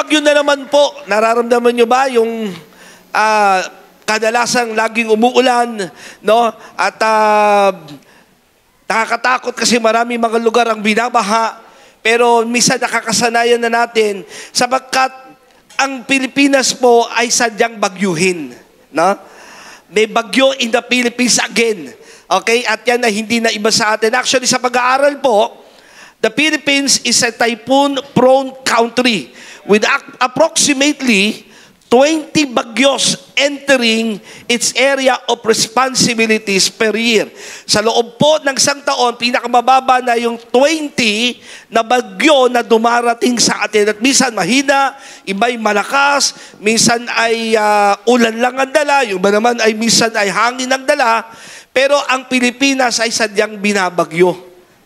bagyo na naman po. Nararamdaman nyo ba yung kadalasang laging umuulan, no? At nakakatakot kasi marami mga lugar ang binabaha. Pero minsan nakakasanayan na natin sapagkat ang Pilipinas po ay sadyang bagyuhin, no? May bagyo in the Philippines again. Okay? At yan ay hindi na iba sa atin. Actually, sa pag-aaral po, the Philippines is a typhoon-prone country with approximately 20 bagyos entering its area of responsibilities per year. Sa loob po ng isang taon, pinakamababa na yung 20 na bagyo na dumarating sa atin. At minsan mahina, iba'y malakas, minsan ay ulan lang ang dala, yung ba naman ay minsan ay hangin ang dala, pero ang Pilipinas ay sadyang binabagyo.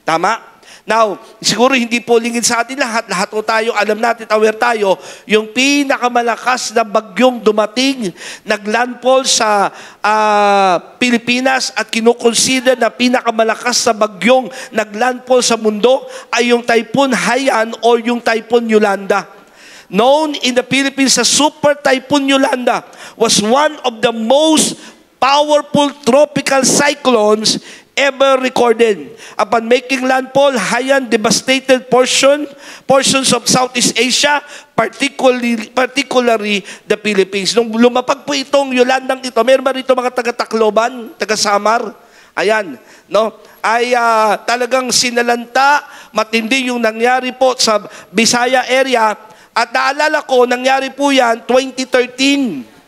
Tama? Now, siguro hindi po lingid sa atin lahat. Lahat po tayo, alam natin, aware tayo, yung pinakamalakas na bagyong dumating, naglandfall sa Pilipinas at kinukonsider na pinakamalakas na bagyong naglandfall sa mundo ay yung Typhoon Haiyan o yung Typhoon Yolanda. Known in the Philippines as Super Typhoon Yolanda, was one of the most powerful tropical cyclones ever recorded. Upon making landfall, Haiyan devastated portions of Southeast Asia, particularly the Philippines. Nung lumapag po itong Yolandang ito, meron ba rito mga taga-Tacloban, taga-Samar? Ayan, no? Ay talagang sinalanta, matindi yung nangyari po sa Bisaya area. At naalala ko, nangyari po yan 2013.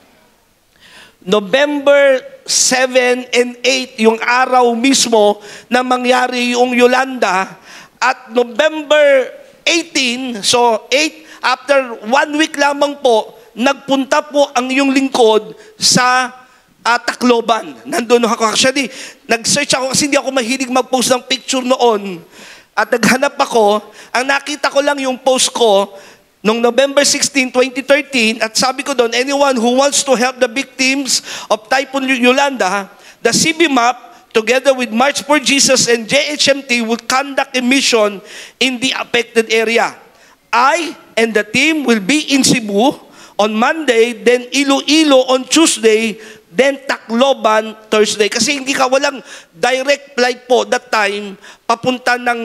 November 7 and 8, yung araw mismo na mangyari yung Yolanda. At November 18, so 8, after 1 week lamang po, nagpunta po ang iyong lingkod sa Tacloban. Nandun ako. Actually, nag-search ako kasi hindi ako mahilig mag-post ng picture noon. At naghanap ako. Ang nakita ko lang yung post ko, noong November 16, 2013, at sabi ko doon, anyone who wants to help the victims of Typhoon Yolanda, the CBMAP, together with March for Jesus and JHMT, will conduct a mission in the affected area. I and the team will be in Cebu on Monday, then Iloilo on Tuesday, then Tacloban Thursday. Kasi hindi ka walang direct flight po that time, papunta ng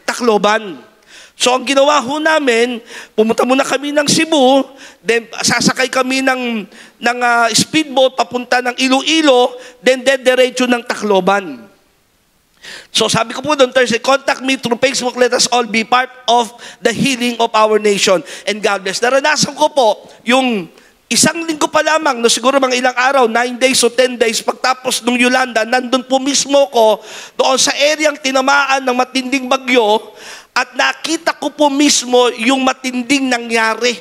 Tacloban. So ang ginawa ho namin, pumunta muna kami ng Cebu, then sasakay kami ng speedboat papunta ng Iloilo, then diretso ng Tacloban. So sabi ko po doon, Thursday, contact me through Facebook, let us all be part of the healing of our nation. And God bless. Naranasan ko po, yung isang linggo pa lamang, no, siguro mga ilang araw, 9 days o 10 days, pagtapos ng Yolanda, nandun po mismo ko, doon sa areang tinamaan ng matinding bagyo, at nakita ko po mismo yung matinding nangyari.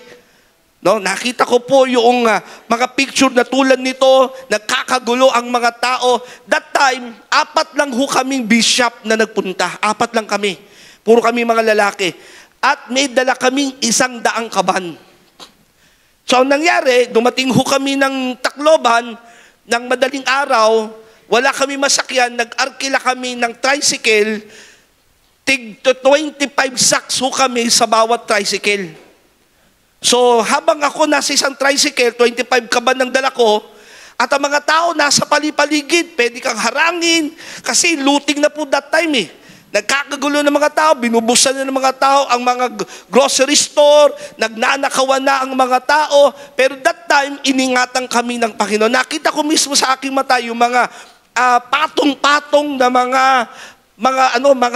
No, nakita ko po yung mga picture na tulad nito, nagkakagulo ang mga tao. That time, 4 lang ho kaming bishop na nagpunta. 4 lang kami. Puro kami mga lalaki. At may dala kaming 100 kaban. So, ang nangyari, dumating ho kami ng Tacloban, ng madaling araw, wala kami masakyan, nag-arkila kami ng tricycle, tig 25 sacks ho kami sa bawat tricycle. So, habang ako nasa isang tricycle, 25 kaban ng dala ko, at ang mga tao nasa palipaligid, pwede kang harangin, kasi looting na po that time eh. Nagkakagulo ng mga tao, binubusan na ng mga tao ang mga grocery store, nagnanakawan na ang mga tao, pero that time, iningatan kami ng Panginoon. Nakita ko mismo sa aking mata yung mga patong-patong na mga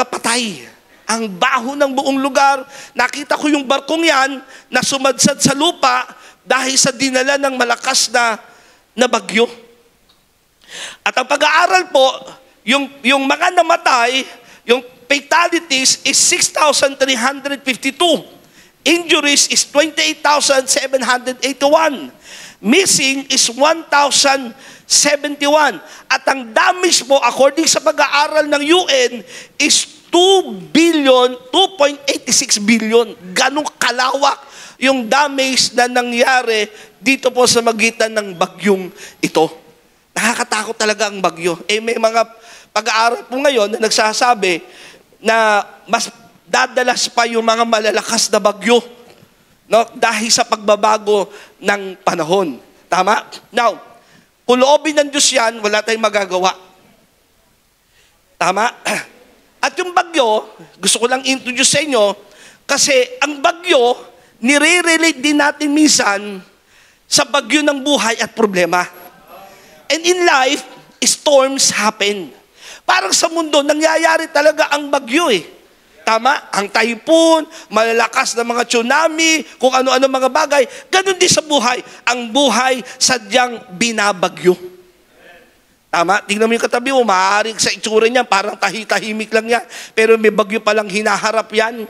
patay. Ang baho ng buong lugar. Nakita ko yung barkong yan na sumadsad sa lupa dahil sa dinala ng malakas na bagyo. At ang pag-aaral po, yung mga namatay, yung fatalities is 6,352. Injuries is 28,781. Missing is 1,071. At ang damage po, according sa pag-aaral ng UN, is 2.86 billion. Ganong kalawak yung damage na nangyari dito po sa magitan ng bagyong ito. Nakakatakot talaga ang bagyo. May mga pag-aaral po ngayon na nagsasabi na mas dadalas pa yung mga malalakas na bagyo No? Dahil sa pagbabago ng panahon. Tama? Now, kung loobin ng Diyos yan, wala tayong magagawa. Tama? At yung bagyo, gusto ko lang introduce sa inyo, kasi ang bagyo, nire-relate din natin minsan sa bagyo ng buhay at problema. And in life, storms happen. Parang sa mundo, nangyayari talaga ang bagyo eh. Tama? Ang typhoon, malalakas na mga tsunami, kung ano-ano mga bagay. Ganon din sa buhay. Ang buhay sadyang binabagyo. Tama? Tingnan mo yung katabi mo, maaaring sa itsura niya, parang tahimik lang yan. Pero may bagyo palang hinaharap yan.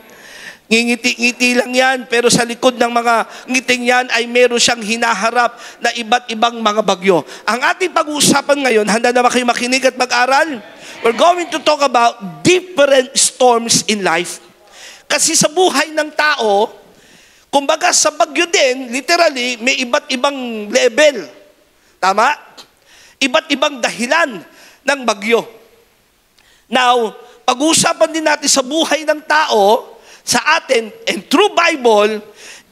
Ngingiti-ngiti lang yan, pero sa likod ng mga ngiting yan ay meron siyang hinaharap na iba't ibang mga bagyo. Ang ating pag-uusapan ngayon, handa na ba kayo makinig at mag-aral? We're going to talk about different storms in life. Kasi sa buhay ng tao, kumbaga sa bagyo din, literally, may iba't ibang level. Tama? Iba't ibang dahilan ng bagyo. Now, pag-uusapan din natin sa buhay ng tao, sa atin, and through Bible,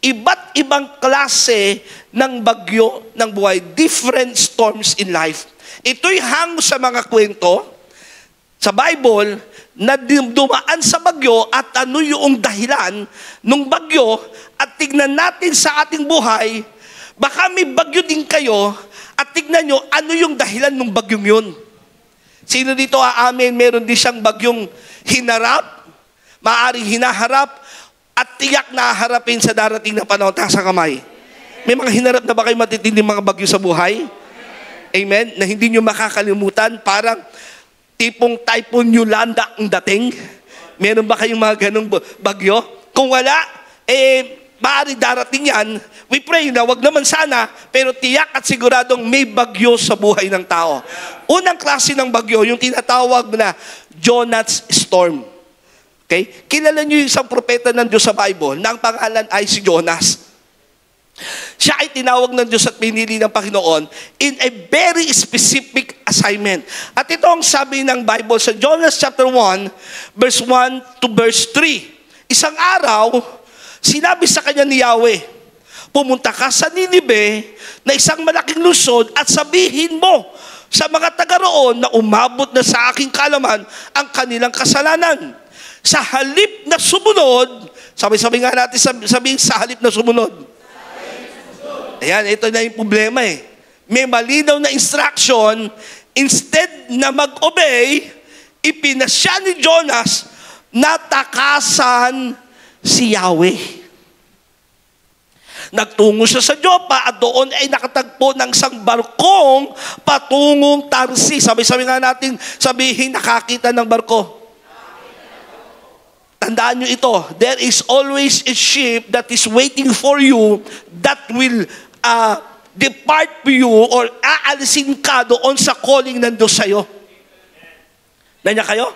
iba't ibang klase ng bagyo ng buhay. Different storms in life. Ito'y hango sa mga kwento sa Bible na dumaan sa bagyo at ano yung dahilan ng bagyo at tignan natin sa ating buhay, baka may bagyo din kayo at tignan nyo ano yung dahilan ng bagyong yun. Sino dito aamin, meron din siyang bagyong hinarap, maaaring hinaharap at tiyak na harapin sa darating na panahon. Taas ang kamay. May mga hinarap na ba kayo matitinding mga bagyo sa buhay? Amen? Na hindi nyo makakalimutan, parang tipong typhoon Yolanda ang dating? Meron ba kayong mga ganong bagyo? Kung wala, maaari darating yan. We pray na wag naman sana, pero tiyak at siguradong may bagyo sa buhay ng tao. Unang klase ng bagyo, yung tinatawag na Jonah's Storm. Okay? Kilala niyo yung isang propeta ng Diyos sa Bible na ang pangalan ay si Jonas. Siya ay tinawag ng Diyos at pinili ng Panginoon in a very specific assignment. At ito ang sabi ng Bible sa Jonas chapter 1, verse 1 to verse 3. Isang araw, sinabi sa kanya ni Yahweh, pumunta ka sa Ninibe na isang malaking lungsod at sabihin mo sa mga taga roon na umabot na sa aking kalaman ang kanilang kasalanan. Sa halip na sumunod, sabi nga natin, sabihin sa halip na sumunod. Ayan, ito na yung problema eh. May malinaw na instruction, instead na mag-obey, ipinasya ni Jonas na takasan si Yahweh. Nagtungo siya sa Jopa at doon ay nakatagpo ng isang barkong patungong Tarsis. Sabi nga natin, sabihin nakakita ng barko. Tandaan nyo ito, there is always a ship that is waiting for you that will depart for you or aalisin ka doon sa calling ng Diyos sa'yo. Nanya kayo?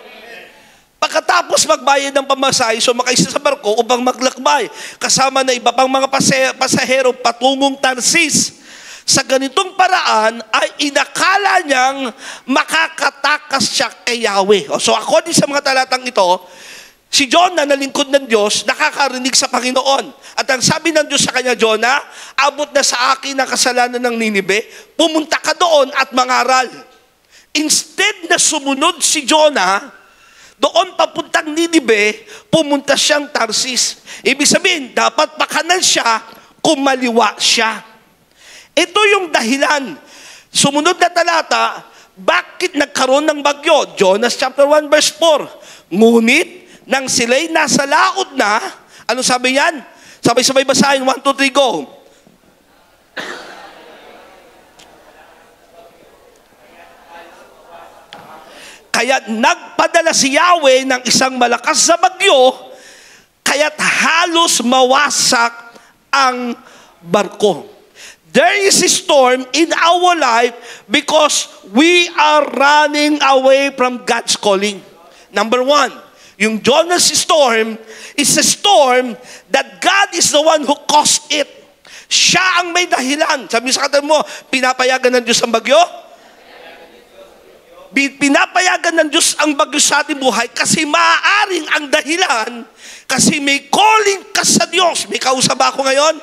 Pagkatapos magbayad ng pamasahe, sumakay siya sa barko upang maglakbay. Kasama na iba pang mga pasahero patungong Tarsis. Sa ganitong paraan ay inakala niyang makakatakas siya kay Yahweh. So according sa mga talatang ito, si Jonah na lingkod ng Diyos, nakakarinig sa Panginoon. At ang sabi ng Diyos sa kanya, Jonah, abot na sa akin ang kasalanan ng Ninibe, pumunta ka doon at mangaral. Instead na sumunod si Jonah, doon papuntang Ninibe, pumunta siyang Tarsis. Ibig sabihin, dapat pakanan siya, kumaliwa siya. Ito yung dahilan. Sumunod na talata, bakit nagkaroon ng bagyo? Jonas chapter 1 verse 4. Ngunit, nang sila'y nasa laot na, ano sabi yan? Sabay-sabay basahin, 1, 2, 3, go. Kaya't nagpadala si Yahweh ng isang malakas na bagyo, kaya't halos mawasak ang barko. There is a storm in our life because we are running away from God's calling. Number 1, yung Jonas storm is a storm that God is the one who caused it. Siya ang may dahilan. Sabi sa katabi mo, pinapayagan ng Diyos ang bagyo? Pinapayagan ng Diyos ang bagyo sa ating buhay kasi maaaring ang dahilan Kasi may calling ka sa Diyos. May kausap ako ngayon?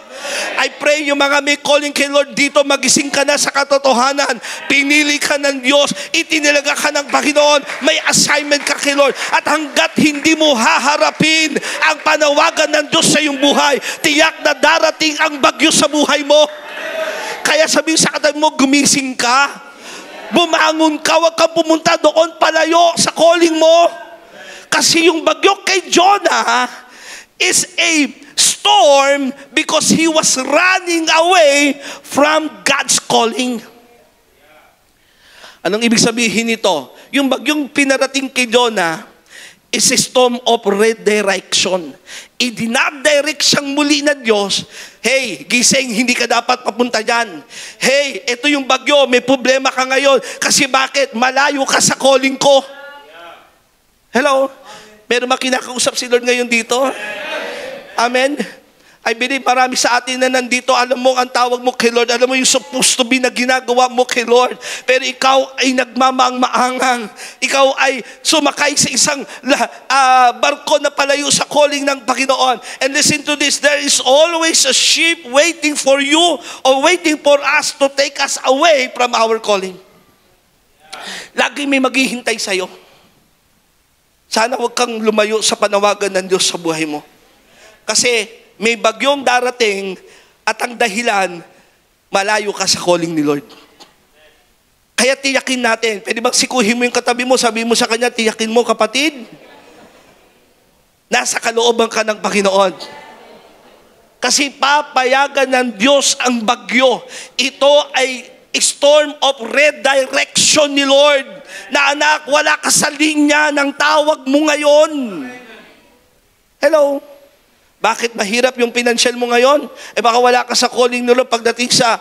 I pray yung mga may calling kay Lord dito, magising ka na sa katotohanan. Pinili ka ng Diyos, itinilaga ka ng Panginoon, may assignment ka kay Lord. At hanggat hindi mo haharapin ang panawagan ng Diyos sa iyong buhay, tiyak na darating ang bagyo sa buhay mo. Kaya sabihin sa katabi mo, gumising ka. Bumangon ka, huwag kang pumunta doon palayo sa calling mo. Kasi yung bagyo kay Jonah is a storm because he was running away from God's calling. Anong ibig sabihin nito? Yung bagyong pinarating kay Jonah is a storm of redirection. Idinadirect siyang muli ng Diyos. Hey, gising, hindi ka dapat papunta dyan. Hey, ito yung bagyo, may problema ka ngayon. Kasi bakit? Malayo ka sa calling ko. Hello? Meron ba kinakausap si Lord ngayon dito? Amen? I believe marami sa atin na nandito, alam mo ang tawag mo kay Lord, alam mo yung supposed to be na ginagawa mo kay Lord, pero ikaw ay nagmamaang-maangang, ikaw ay sumakay sa isang barko na palayo sa calling ng Panginoon. And listen to this, there is always a ship waiting for you or waiting for us to take us away from our calling. Lagi may maghihintay sa'yo. Sana huwag kang lumayo sa panawagan ng Diyos sa buhay mo. Kasi may bagyong darating at ang dahilan, malayo ka sa calling ni Lord. Kaya tiyakin natin. Pwede bang sikuhin mo yung katabi mo, sabihin mo sa kanya, tiyakin mo kapatid, nasa kalooban ka ng Panginoon. Kasi papayagan ng Diyos ang bagyo. Ito ay storm of redirection ni Lord. Na anak, wala ka sa linya ng tawag mo ngayon. Hello? Bakit mahirap yung financial mo ngayon? Eh baka wala ka sa calling ni Lord pagdating sa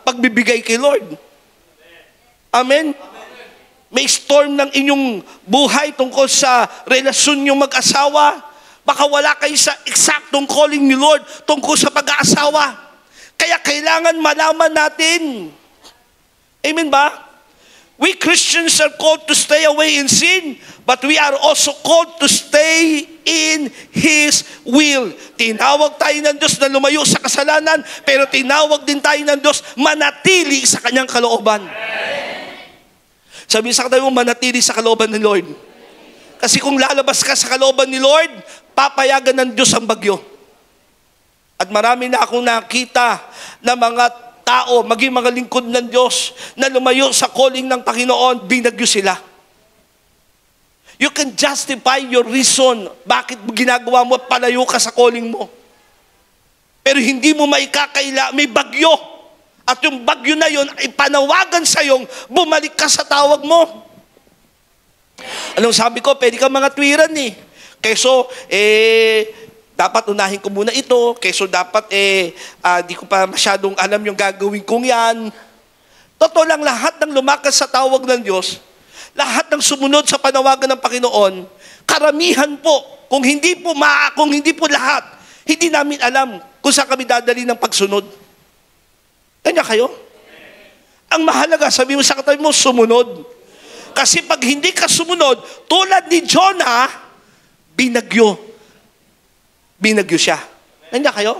pagbibigay kay Lord. Amen? May storm ng inyong buhay tungkol sa relasyon nyo mag-asawa. Baka wala kayo sa eksaktong calling ni Lord tungkol sa pag-aasawa. Kaya kailangan malaman natin. Amen ba? We Christians are called to stay away in sin, but we are also called to stay in His will. Tinawag tayo ng Diyos na lumayo sa kasalanan, pero tinawag din tayo ng Diyos manatili sa Kanyang kalooban. Sabi sa katabi mo, manatili sa kalooban ni Lord. Kasi kung lalabas ka sa kalooban ni Lord, papayagan ng Diyos ang bagyo. At marami na akong nakita na mga tao, maging mga lingkod ng Diyos, na lumayo sa calling ng Panginoon, binagyo sila. You can justify your reason, bakit ginagawa mo at palayo ka sa calling mo. Pero hindi mo maikakaila, may bagyo. At yung bagyo na yun ay panawagan sa iyong bumalik ka sa tawag mo. Anong sabi ko? Pwede ka mga tuwiran eh. Keso, dapat unahin ko muna ito, keso dapat di ko pa masyadong alam yung gagawin kong yan. Totoo lang, lahat ng lumakas sa tawag ng Diyos, lahat ng sumunod sa panawagan ng Panginoon, karamihan po, kung hindi po lahat, hindi namin alam kung saan kami dadali ng pagsunod. Kanya kayo? Ang mahalaga, sabi mo sa katabi mo, sumunod. Kasi pag hindi ka sumunod, tulad ni Jonah, binagyo siya. Nandiyan kayo?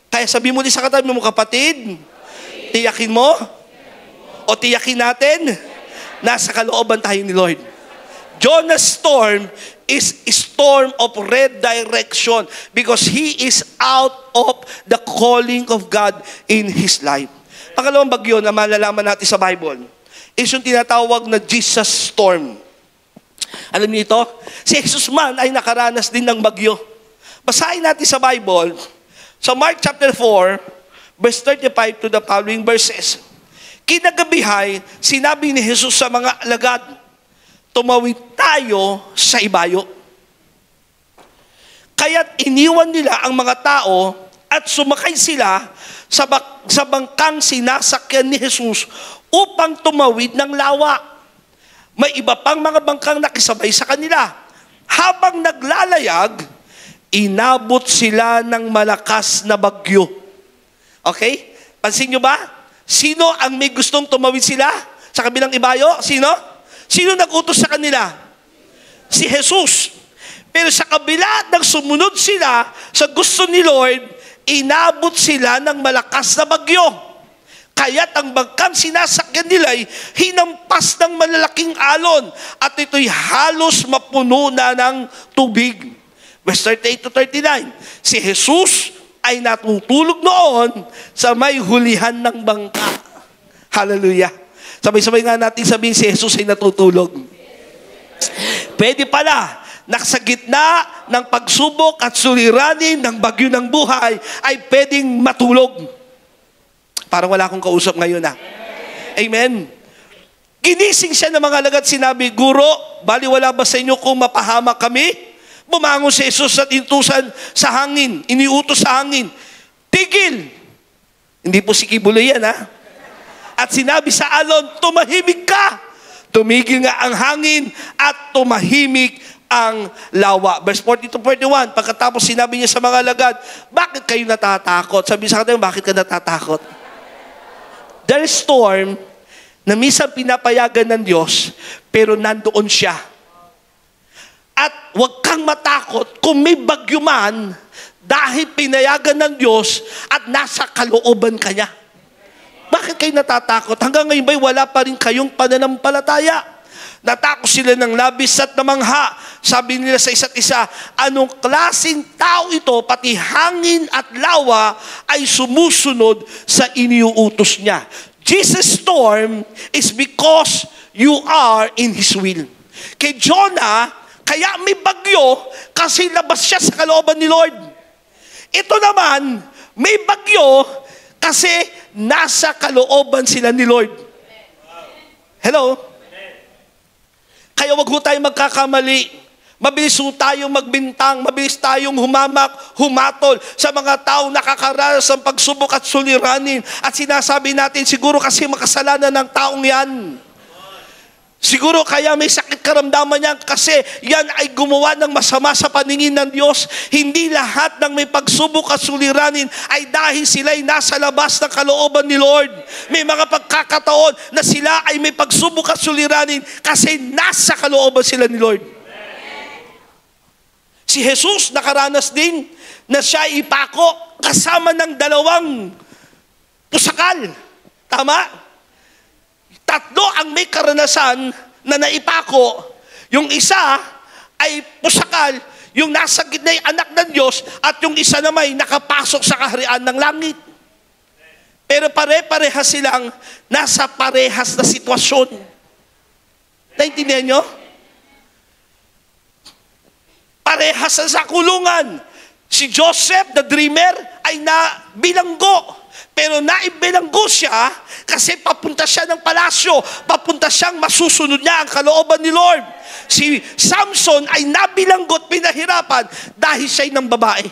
Kaya sabi mo din sa katabi mo, kapatid, tiyakin mo, o tiyakin natin, nasa kalooban tayo ni Lord. Jonah's storm is a storm of redirection because he is out of the calling of God in his life. Pangalawang bagyo na malalaman natin sa Bible is yung tinatawag na Jesus storm. Alam niyo ito? Si Jesus man ay nakaranas din ng bagyo. Basahin natin sa Bible, sa Mark chapter 4, verse 35 to the following verses. Kinagabihay, sinabi ni Jesus sa mga alagad, tumawid tayo sa ibayo. Kaya't iniwan nila ang mga tao at sumakay sila sa bangkang sinasakyan ni Jesus upang tumawid ng lawa. May iba pang mga bangkang nakisabay sa kanila. Habang naglalayag, inabot sila ng malakas na bagyo. Okay? Pansin nyo ba? Sino ang may gustong tumawid sila sa kabilang ibayo? Sino? Sino nag-utos sa kanila? Si Jesus. Pero sa kabila ng sumunod sila sa gusto ni Lord, inabot sila ng malakas na bagyo. Kaya't ang bangkang sinasakyan nila ay hinampas ng malalaking alon at ito'y halos mapuno na ng tubig. Verse 38 to 39, si Jesus ay natutulog noon sa may hulihan ng bangka. Hallelujah. Sabay-sabay nga natin sabihin, si Jesus ay natutulog. Pwede pala, nasa gitna ng pagsubok at suliranin ng bagyo ng buhay, ay pwedeng matulog. Parang wala akong kausap ngayon na. Amen. Ginising siya ng mga alagad, sinabi, Guro, baliwala ba sa inyo kung mapahamak kami? Bumangon si Jesus at inutusan sa hangin, iniutos sa hangin, tigil! Hindi po si Kibuloy yan, ha? At sinabi sa alon, tumahimik ka! Tumigil nga ang hangin at tumahimik ang lawa. Verse 40 to 41, pagkatapos sinabi niya sa mga alagad, bakit kayo natatakot? Sabi sa kanila, bakit ka natatakot? There is storm na minsan pinapayagan ng Diyos, pero nandoon siya. At huwag kang matakot kung may bagyo man, dahil pinayagan ng Diyos at nasa kalooban ka niya. Bakit kayo natatakot? Hanggang ngayon ba'y wala pa rin kayong pananampalataya? Natakot sila ng labis at namangha. Sabi nila sa isa't isa, anong klaseng tao ito, pati hangin at lawa ay sumusunod sa iniuutos niya. Jesus' storm is because you are in His will. Kay Jonah, kaya may bagyo kasi labas siya sa kalooban ni Lord. Ito naman, may bagyo kasi nasa kalooban sila ni Lord. Hello? Kaya wag ho tayong magkakamali. Mabilis ho tayong magbintang, mabilis tayong humamak, humatol sa mga taong nakakaranas ng pagsubok at suliranin. At sinasabi natin, siguro kasi makasalanan ng taong yan. Siguro kaya may sakit karamdaman niya kasi yan ay gumawa ng masama sa paningin ng Diyos. Hindi lahat ng may pagsubok at suliranin ay dahil sila'y nasa labas ng kalooban ni Lord. May mga pagkakataon na sila ay may pagsubok at suliranin kasi nasa kalooban sila ni Lord. Si Jesus nakaranas din na siya ipako kasama ng dalawang pusakal. Tama? Tatlo ang may karanasan na naipako. Yung isa ay pusakal, yung nasa gitna ay anak ng Diyos, at yung isa naman ay nakapasok sa kaharian ng langit. Pero pare-parehas silang nasa parehas na sitwasyon. Naintindihan nyo? Parehas sa kulungan. Si Joseph, the dreamer, ay nabilanggo. Pero naibilanggo siya kasi papunta siya ng palasyo, papunta siyang masusunod niya ang kalooban ni Lord. Si Samson ay nabilanggot, pinahirapan dahil siya'y ng babae.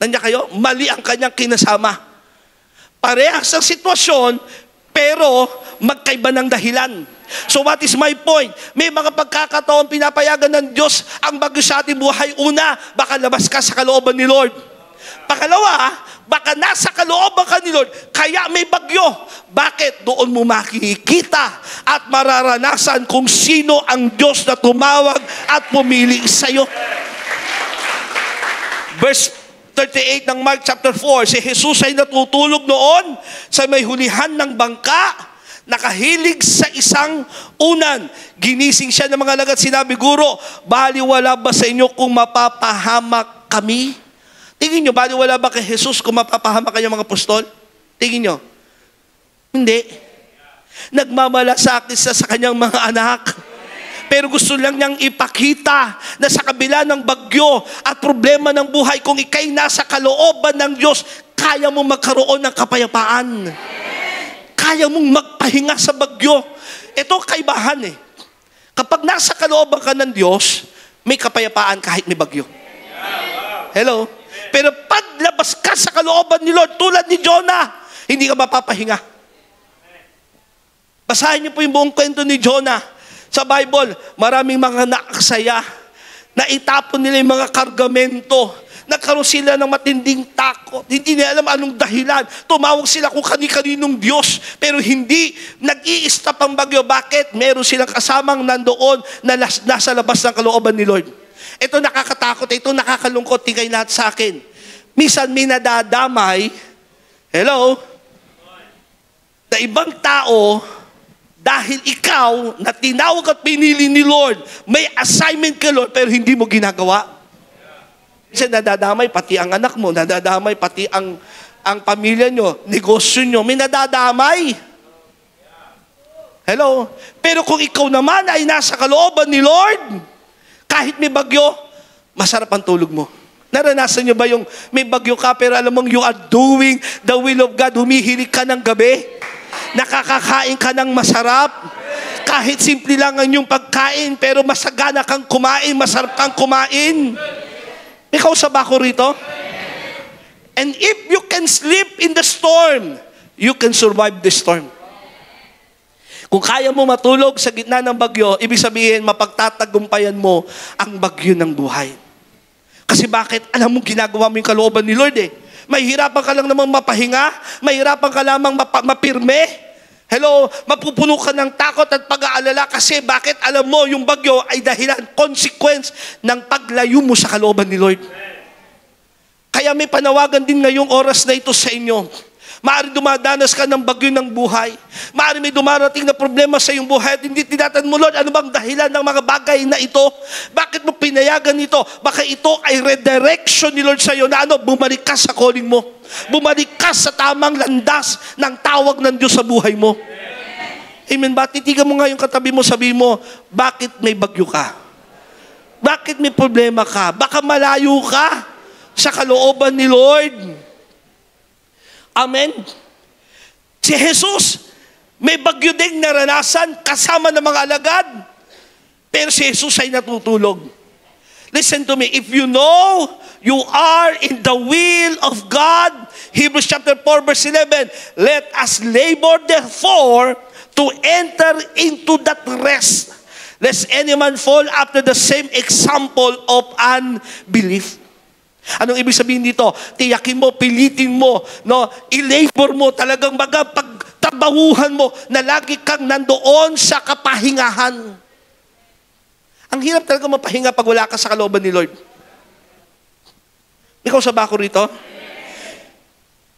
Nandiyan kayo? Mali ang kanyang kinasama. Parehas ang sitwasyon, pero magkaiba ng dahilan. So what is my point? May mga pagkakataon pinapayagan ng Diyos ang bagyo sa ating buhay. Una, baka labas ka sa kalooban ni Lord. Pangalawa, baka nasa kalooban ka ni Lord, kaya may bagyo. Bakit? Doon mo makikita at mararanasan kung sino ang Diyos na tumawag at pumili sa'yo. Verse 38 ng Mark chapter 4, si Jesus ay natutulog noon sa may hulihan ng bangka, nakahilig sa isang unan. Ginising siya ng mga alagad, sinabi, Guro, baliwala ba sa inyo kung mapapahamak kami? Tingin nyo, baliwala ba kay Jesus kung mapapahamak kayo mga apostol? Tingin nyo? Hindi. Nagmamalasakit sa kanyang mga anak. Pero gusto lang niyang ipakita na sa kabila ng bagyo at problema ng buhay, kung ikay nasa kalooban ng Diyos, kaya mong magkaroon ng kapayapaan. Kaya mong magpahinga sa bagyo. Ito kaibahan eh. Kapag nasa kalooban ka ng Diyos, may kapayapaan kahit may bagyo. Hello? Pero paglabas ka sa kalooban ni Lord, tulad ni Jonah, hindi ka mapapahinga. Basahin niyo po yung buong kwento ni Jonah. Sa Bible, maraming mga naaksaya na itapon nila yung mga kargamento Nagkaroon sila ng matinding takot. Hindi nila alam anong dahilan. Tumawag sila kung kani-kaninong Diyos. Pero hindi nag-i-stop ang bagyo. Bakit? Meron silang kasamang nandoon na nasa labas ng kalooban ni Lord. Ito nakakatakot. Ito nakakalungkot. Tingay lahat sa akin. Minsan may nadadamay. Hello? Na ibang tao, dahil ikaw na tinawag at pinili ni Lord, may assignment kay Lord pero hindi mo ginagawa. Kasi nadadamay pati ang anak mo, nadadamay pati ang pamilya nyo, negosyo nyo, may nadadamay. Hello? Pero kung ikaw naman ay nasa kalooban ni Lord, kahit may bagyo, masarap ang tulog mo. Naranasan nyo ba yung may bagyo ka pero alam mong you are doing the will of God, humihilig ka ng gabi, nakakakain ka ng masarap, kahit simple lang ang yung pagkain pero masagana kang kumain, masarap kang kumain. Ikaw sa bako rito? And if you can sleep in the storm, you can survive the storm. Kung kaya mo matulog sa gitna ng bagyo, ibig sabihin, mapagtatagumpayan mo ang bagyo ng buhay. Kasi bakit? Alam mo, ginagawa mo yung kalooban ni Lord eh. Mahihirapan ka lang namang mapahinga, mahihirapan ka lamang mapirme. Hello, mapupuno ka ng takot at pag-aalala kasi bakit? Alam mo, yung bagyo ay dahilan, consequence ng paglayo mo sa kalooban ni Lord. Kaya may panawagan din ngayong oras na ito sa inyo. Maaari dumadanas ka ng bagyo ng buhay. Maaari may dumarating na problema sa iyong buhay at hindi tinatan mo, Lord, ano bang dahilan ng mga bagay na ito? Bakit mo pinayagan ito? Baka ito ay redirection ni Lord sa iyo na bumalik ka sa calling mo. Bumalik ka sa tamang landas ng tawag ng Diyos sa buhay mo. Amen ba? Titigan mo nga yung katabi mo, sabi mo, bakit may bagyo ka? Bakit may problema ka? Baka malayo ka sa kalooban ni Lord. Amen. Si Jesus, may bagyo ding naranasan kasama ng mga alagad. Pero si Jesus ay natutulog. Listen to me, if you know you are in the will of God, Hebrews chapter 4 verse 11, let us labor therefore to enter into that rest, lest any man fall after the same example of unbelief. Anong ibig sabihin dito? Tiyakin mo, pilitin mo, no? I-labor mo, talagang pagtabahuhan mo na lagi kang nandoon sa kapahingahan. Ang hirap talaga mapahinga pag wala ka sa kalooban ni Lord. Ikaw sa bako rito?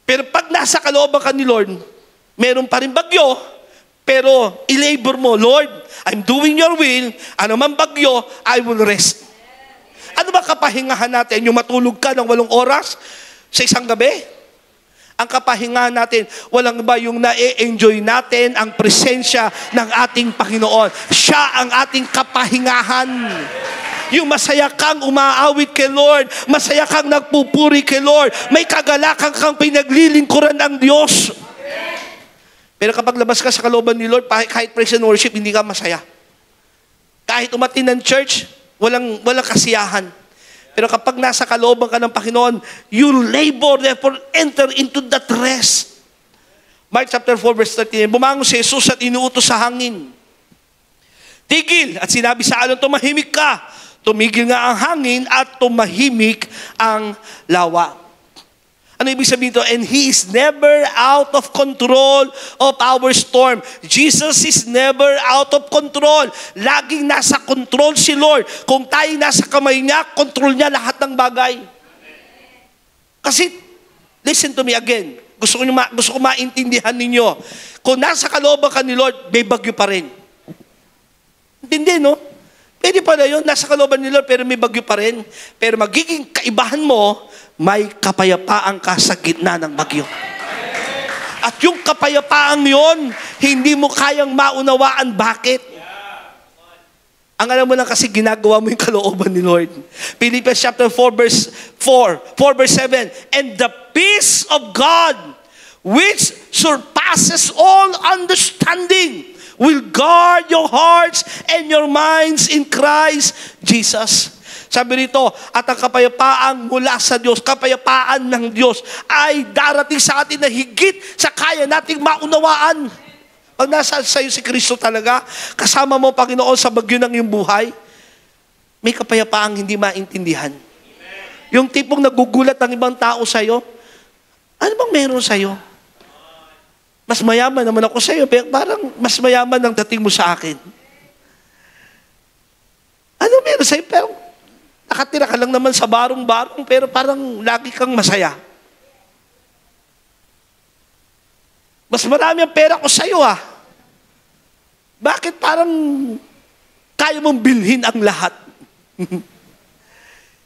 Pero pag nasa kalooban ka ni Lord, meron pa rin bagyo, pero i-labor mo, Lord, I'm doing your will, ano man bagyo, I will rest. Ano ba kapahingahan natin? Yung matulog ka ng 8 oras sa isang gabi? Ang kapahingahan natin, walang ba yung na-enjoy natin ang presensya ng ating Panginoon. Siya ang ating kapahingahan. Yung masaya kang umaawit kay Lord, masaya kang nagpupuri kay Lord, may kagalakan kang pinaglilingkuran ng Diyos. Pero kapag labas ka sa kalooban ni Lord, kahit praise and worship, hindi ka masaya. Kahit umatin ng church, walang kasiyahan. Pero kapag nasa kalooban ka ng Panginoon, you labor, therefore enter into that rest. Mark chapter 4 verse 13, bumangon si Jesus at inuutos sa hangin. Tigil! At sinabi sa alon, tumahimik ka. Tumigil nga ang hangin at tumahimik ang lawa. Ano ibig sabihin ito? And He is never out of control of our storm. Jesus is never out of control. Laging nasa control si Lord. Kung tayo nasa kamay niya, control niya lahat ng bagay. Kasi, listen to me again. Gusto ko maintindihan ninyo. Kung nasa kalooban ka ni Lord, may bagyo pa rin. Intindi, no? Pwede pala yun, nasa kalooban ni Lord, pero may bagyo pa rin. Pero magiging kaibahan mo, may kapayapaan ka sa gitna ng bagyo. At yung kapayapaan yon, hindi mo kayang maunawaan bakit. Ang alam mo lang kasi ginagawa mo yung kalooban ni Lord. Philippians chapter 4 verse 4 verse 7, and the peace of God, which surpasses all understanding, will guard your hearts and your minds in Christ Jesus. Sabi rito, at ang kapayapaan mula sa Diyos, kapayapaan ng Diyos, ay darating sa atin na higit sa kaya nating maunawaan. Pag nasa sa'yo si Kristo talaga, kasama mo, Panginoon, sa bagyo ng iyong buhay, may kapayapaang hindi maintindihan. Yung tipong nagugulat ang ibang tao sa'yo. Ano bang meron sa'yo? Mas mayaman naman ako sa'yo, pero parang mas mayaman ang dating mo sa akin. Ano meron sa'yo? Pero nakatira ka lang naman sa barong-barong, pero parang lagi kang masaya. Mas marami ang pera ko sa'yo ah. Bakit parang kaya mong bilhin ang lahat?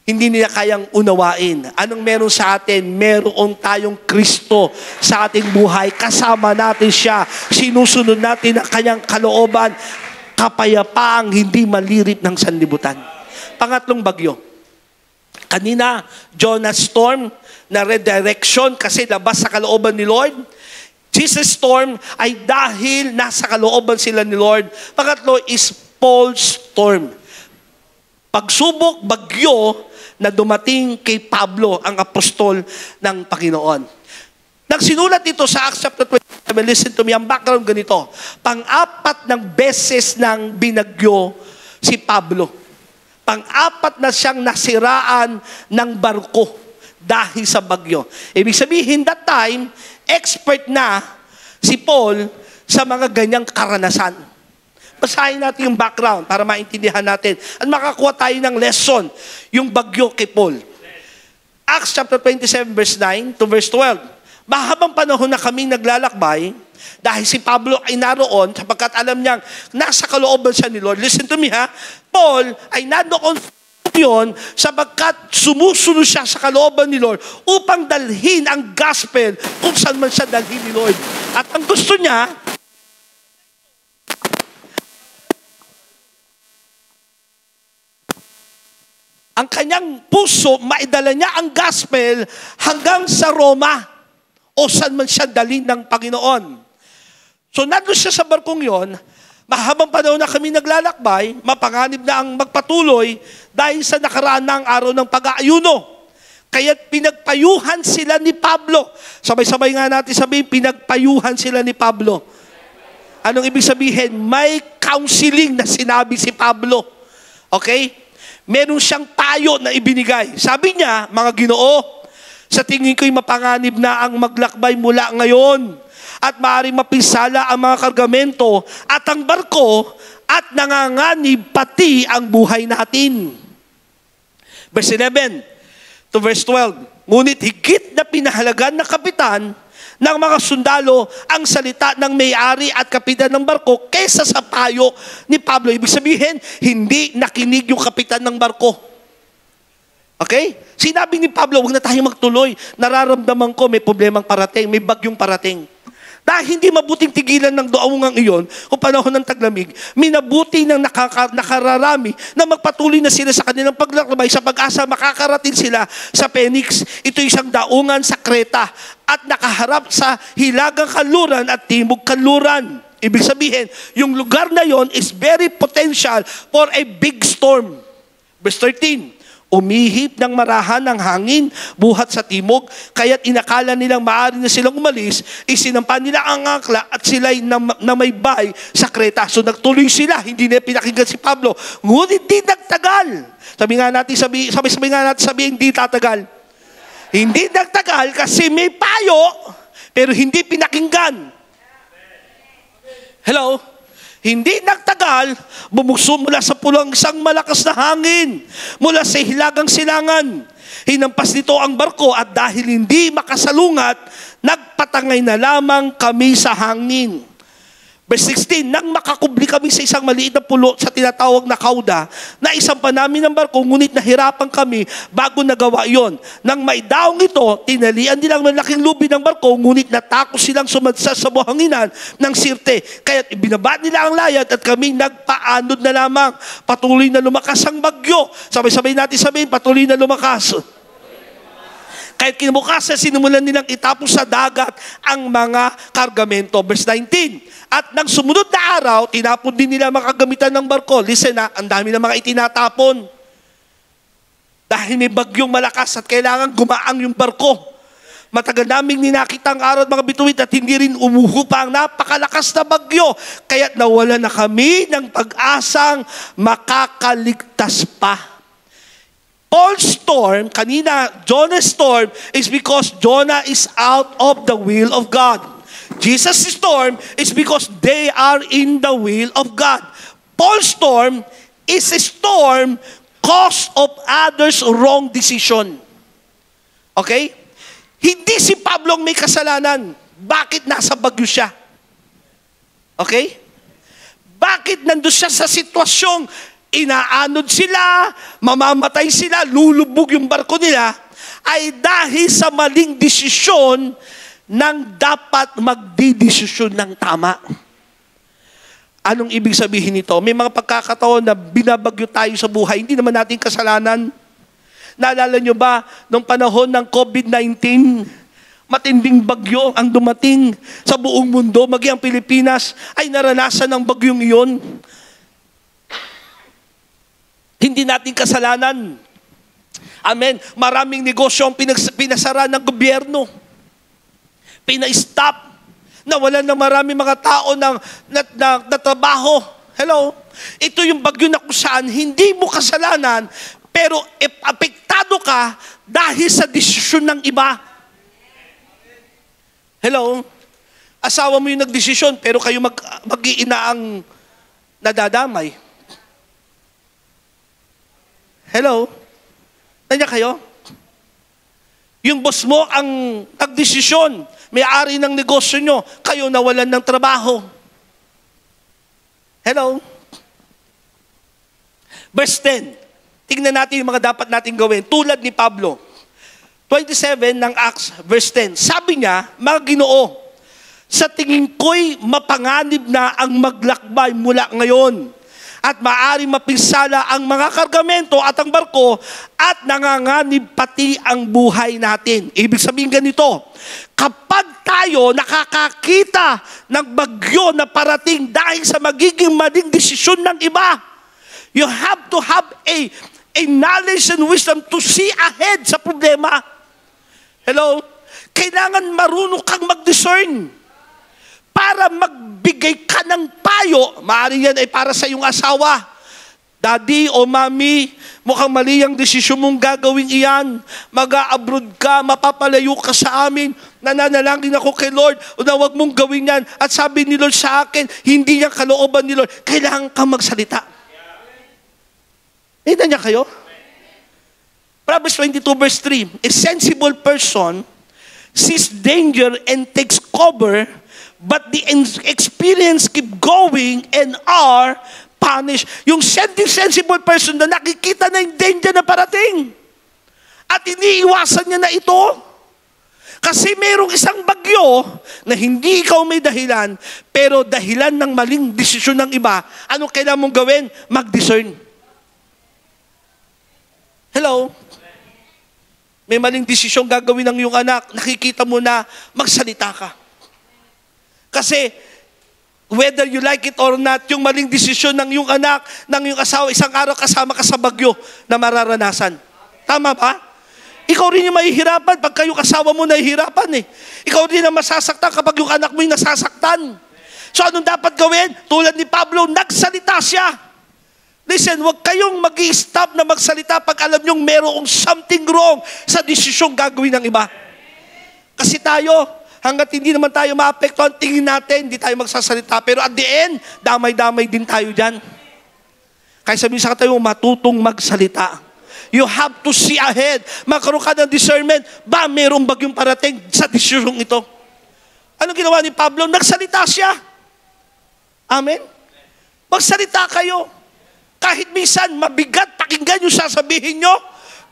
Hindi nila kayang unawain. Anong meron sa atin? Meron tayong Kristo sa ating buhay. Kasama natin siya. Sinusunod natin ang kanyang kalooban. Kapayapaang hindi malirip ng sanlibutan. Pangatlong bagyo. Kanina, Jonah storm na redirection kasi labas sa kalooban ni Lord. Jesus storm ay dahil nasa kalooban sila ni Lord. Pangatlo is Paul storm. Pagsubok, bagyo na dumating kay Pablo, ang apostol ng Panginoon. Nagsinulat ito sa Acts chapter 27. Listen to me, ang background ganito. Pang-apat ng beses ng binagyo si Pablo. Pang-apat na siyang nasiraan ng barko dahil sa bagyo. Ibig sabihin, that time, expert na si Paul sa mga ganyang karanasan. Basahin natin yung background para maintindihan natin. At makakuha tayo ng lesson, yung bagyo kay Paul. Acts chapter 27 verse 9 to verse 12. Mahabang panahon na kaming naglalakbay, dahil si Pablo ay naroon, sapagkat alam niyang nasa kalooban siya ni Lord. Listen to me ha, Paul ay naroon yun, sapagkat sumusunod siya sa kalooban ni Lord upang dalhin ang gospel kung saan man siya dalhin ni Lord. At ang gusto niya, ang kanyang puso, maidala niya ang gospel hanggang sa Roma o saan man siya dalhin ng Panginoon. So nandun siya sa barkong yon, mahabang panahon na kami naglalakbay, mapanganib na ang magpatuloy dahil sa nakaraan ng araw ng pag-aayuno. Kaya't pinagpayuhan sila ni Pablo. Sabay-sabay nga natin sabihin, pinagpayuhan sila ni Pablo. Anong ibig sabihin? May counseling na sinabi si Pablo. Okay? Meron siyang payo na ibinigay. Sabi niya, mga Ginoo, sa tingin ko'y mapanganib na ang maglakbay mula ngayon at maaaring mapinsala ang mga kargamento at ang barko at nanganganib pati ang buhay natin. Verse 11 to verse 12. Ngunit higit na pinahalagan ng kapitan ng mga sundalo ang salita ng may-ari at kapitan ng barko kaysa sa payo ni Pablo. Ibig sabihin, hindi nakinig yung kapitan ng barko. Okay? Sinabi ni Pablo, huwag na tayong magtuloy. Nararamdaman ko may problemang parating, may bagyong parating. Dahil hindi mabuting tigilan ng doawngang iyon kung panahon ng taglamig, minabuti ng nakararami na magpatuloy na sila sa kanilang paglakbay sa pag-asa makakarating sila sa Phoenix. Ito isang daungan sa Creta at nakaharap sa hilagang kanluran at timog kanluran. Ibig sabihin, yung lugar na yon is very potential for a big storm. Verse 13, umihip ng marahan ng hangin buhat sa timog, kaya't inakala nilang maaari na silang umalis, isinampan nila ang angkla at sila'y namaybay sa Creta. So nagtuloy sila, hindi na pinakinggan si Pablo. Ngunit di nagtagal. Sabi nga natin hindi tatagal. Hindi nagtagal kasi may payo, pero hindi pinakinggan. Hello? Hindi nagtagal, bumukso mula sa pulang isang malakas na hangin, mula sa hilagang silangan. Hinampas nito ang barko at dahil hindi makasalungat, nagpatangay na lamang kami sa hangin. Verse 16, nang makakubli kami sa isang maliit na pulo sa tinatawag na Kauda, na isang namin ng barko, ngunit nahirapan kami bago nagawa yon. Nang maidaong ito, tinalian nilang malaking lubi ng barko, ngunit natakos silang sumadsa sa buhanginan ng Sirte. Kaya't ibinaba nila ang layad at kami nagpaanod na lamang. Patuloy na lumakas ang bagyo. Sabay-sabay natin sabihin, patuloy na lumakas. Kahit kinabukasan, sinimulan nilang itapos sa dagat ang mga kargamento. Verse 19, at nang sumunod na araw, tinapon din nila mga kagamitan ng barko. Listen na, ang dami ng mga itinatapon. Dahil may bagyong malakas at kailangan gumaang yung barko. Matagal naming ninakita ang araw at mga bituin at hindi rin umuhupa ang napakalakas na bagyo. Kaya't nawala na kami ng pag-asang makakaligtas pa. Paul's storm, kanina, Jonah's storm, is because Jonah is out of the will of God. Jesus' storm is because they are in the will of God. Paul's storm is a storm cause of others' wrong decision. Okay? Hindi si Pablo ang may kasalanan. Bakit nasa bagyo siya? Okay? Bakit nandun siya sa sitwasyong inaanod sila, mamamatay sila, lulubog yung barko nila, ay dahil sa maling desisyon ng dapat magdidesisyon ng tama. Anong ibig sabihin nito? May mga pagkakataon na binabagyo tayo sa buhay, hindi naman natin kasalanan. Naalala nyo ba, nung panahon ng COVID-19, matinding bagyo ang dumating sa buong mundo, maging ang Pilipinas ay naranasan ng bagyong iyon. Hindi natin kasalanan. Amen. Maraming negosyo ang pinasara ng gobyerno. Pina-stop. Nawalan ng maraming mga tao ng trabaho. Hello? Ito yung bagyo na kung saan hindi mo kasalanan, pero apektado ka dahil sa desisyon ng iba. Hello? Asawa mo yung nagdesisyon, pero kayo mag-iina ang nadadamay. Hello? Nandiyan kayo? Yung boss mo ang nagdesisyon, may-ari ng negosyo nyo, kayo nawalan ng trabaho. Hello? Verse 10. Tingnan natin yung mga dapat natin gawin. Tulad ni Pablo. 27 ng Acts, verse 10. Sabi niya, mga Ginoo, sa tingin ko'y mapanganib na ang maglakbay mula ngayon at maaari mapinsala ang mga kargamento at ang barko at nanganganib pati ang buhay natin. Ibig sabihin ganito, kapag tayo nakakakita ng bagyo na parating dahil sa magiging maling desisyon ng iba, you have to have a knowledge and wisdom to see ahead sa problema. Hello? Kailangan marunong kang mag-discern para magbigay ka ng payo. Maaari yan ay para sa iyong asawa. Daddy o mami, mukhang mali ang desisyon mong gagawin iyan. Mag-a-abroad ka, mapapalayo ka sa amin. Nananalangin ako kay Lord, na huwag mong gawin yan. At sabi ni Lord sa akin, hindi yan kalooban ni Lord. Kailangan kang magsalita. Hindi niya kayo? Proverbs 22 verse 3, a sensible person sees danger and takes cover, but the experienced keep going and are punished. Yung sensible person na nakikita na yung danger na parating at iniiwasan niya na ito. Kasi mayroong isang bagyo na hindi ikaw may dahilan, pero dahilan ng maling desisyon ng iba. Anong kailangan mong gawin? Mag-discern. Hello? May maling desisyon gagawin ng iyong anak, nakikita mo na magsalita ka. Kasi, whether you like it or not, yung maling desisyon ng iyong anak, ng iyong asawa, isang araw kasama ka sa bagyo na mararanasan. Tama ba? Ikaw rin yung mahihirapan pag kayong asawa mo nahihirapan eh. Ikaw rin ang masasaktan kapag yung anak mo yung nasasaktan. So anong dapat gawin? Tulad ni Pablo, nagsalita siya. Listen, huwag kayong mag-i-stop na magsalita pag alam nyong merong something wrong sa desisyong gagawin ng iba. Kasi tayo, hanggat hindi naman tayo maapektuhan, tingin natin, hindi tayo magsasalita. Pero at the end, damay-damay din tayo dyan. Kaya sabihin sa tayo, matutong magsalita. You have to see ahead. Magkaroon ka ng discernment. Ba, merong bagyong parating sa desisyong ito? Anong ginawa ni Pablo? Nagsalita siya. Amen? Magsalita kayo. Kahit minsan mabigat pakinggan yung sasabihin nyo,